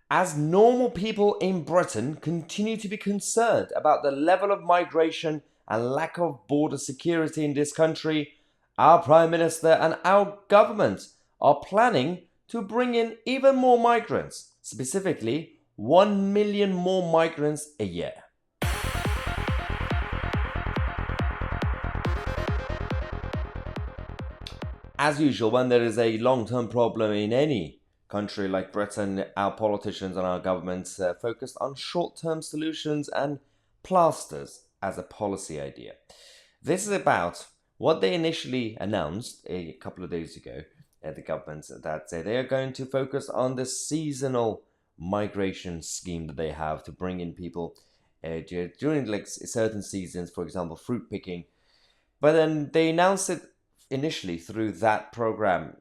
As normal people in Britain continue to be concerned about the level of migration and lack of border security in this country, our Prime Minister and our government are planning to bring in even more migrants, specifically 1 million more migrants a year. As usual, when there is a long-term problem in any country like Britain, our politicians and our governments focus on short-term solutions and plasters as a policy idea. This is about what they initially announced a couple of days ago at the government, that they are going to focus on the seasonal migration scheme that they have to bring in people during like certain seasons, for example, fruit picking. But then they announced it initially through that program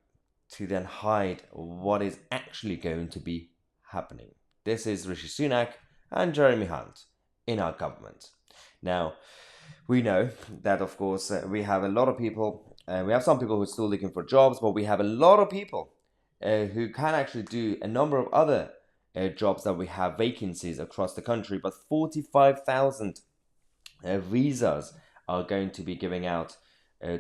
to then hide what is actually going to be happening. This is Rishi Sunak and Jeremy Hunt in our government. Now, we know that, of course, we have a lot of people, we have some people who are still looking for jobs, but we have a lot of people who can actually do a number of other jobs that we have vacancies across the country, but 45,000 visas are going to be giving out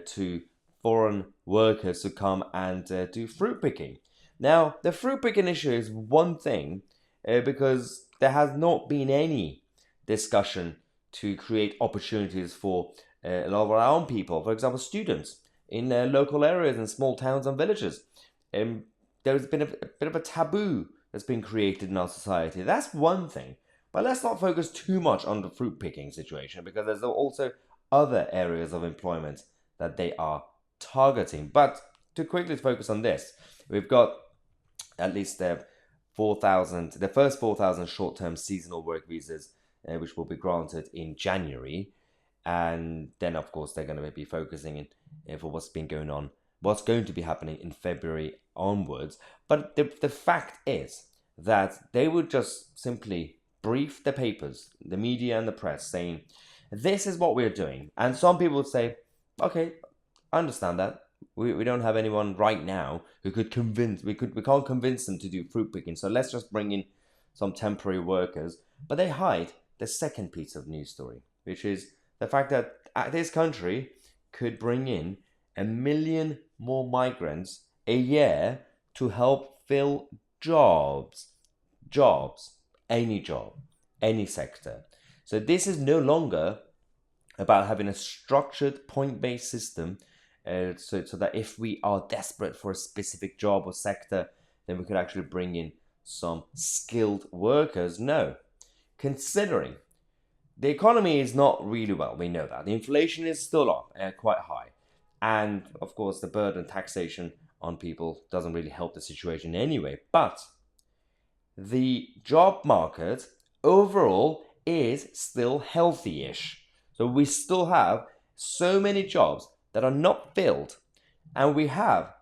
to foreign workers to come and do fruit picking. Now, the fruit picking issue is one thing because there has not been any discussion to create opportunities for a lot of our own people, for example, students in local areas and small towns and villages. There's been a bit of a taboo that's been created in our society. That's one thing. But let's not focus too much on the fruit picking situation, because there's also other areas of employment that they are targeting. But to quickly focus on this, we've got at least the first 4,000 short-term seasonal work visas, which will be granted in January. And then, of course, they're going to be focusing in for what's been going on, what's going to be happening in February onwards. But the fact is that they would just simply brief the papers, the media and the press, saying, this is what we're doing. And some people would say, okay, I understand that. We don't have anyone right now who could convince, we can't convince them to do fruit picking, so let's just bring in some temporary workers. But they hide the second piece of news story, which is the fact that this country could bring in 1 million more migrants a year to help fill jobs, any job, any sector. So this is no longer about having a structured point-based system, so that if we are desperate for a specific job or sector, then we could actually bring in some skilled workers. No, considering the economy is not really well, we know that. The inflation is still up, quite high. And of course, the burden taxation on people doesn't really help the situation anyway. But the job market overall is still healthy-ish. So we still have so many jobs that are not filled. And we have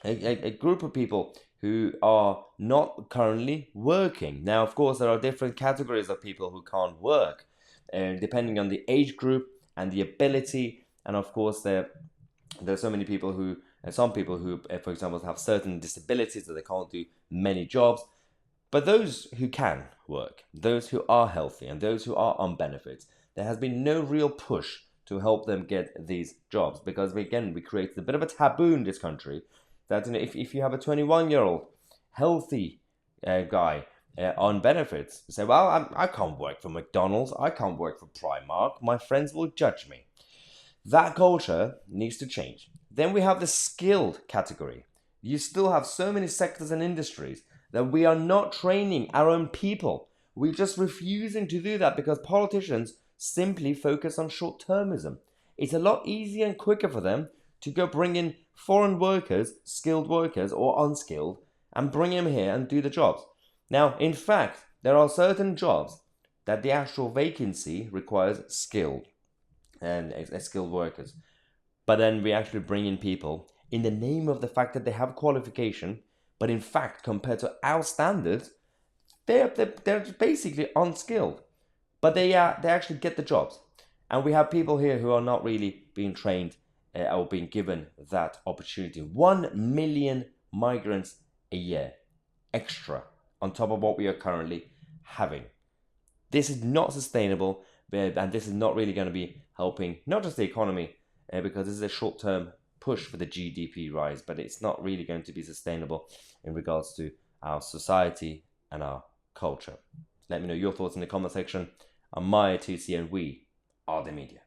a group of people who are not currently working. Now, of course, there are different categories of people who can't work, depending on the age group and the ability. And of course, there are so many people who, some people who, for example, have certain disabilities that they can't do many jobs. But those who can work, those who are healthy and those who are on benefits, there has been no real push to help them get these jobs, because we created a bit of a taboo in this country that, you know, if you have a 21-year-old healthy guy on benefits, you say, well, I can't work for McDonald's, I can't work for Primark, my friends will judge me. That culture needs to change. Then we have the skilled category. You still have so many sectors and industries that we are not training our own people. We're just refusing to do that because politicians simply focus on short-termism. It's a lot easier and quicker for them to go bring in foreign workers, skilled workers or unskilled, and bring them here and do the jobs. Now, in fact, there are certain jobs that the actual vacancy requires skilled and skilled workers. But then we actually bring in people in the name of the fact that they have qualification, but in fact, compared to our standards, they're basically unskilled. But they actually get the jobs. And we have people here who are not really being trained or being given that opportunity. 1 million migrants a year extra on top of what we are currently having. This is not sustainable, and this is not really going to be helping not just the economy, because this is a short-term push for the GDP rise, but it's not really going to be sustainable in regards to our society and our culture. Let me know your thoughts in the comment section. I'm Maya Tousi, and we are the media.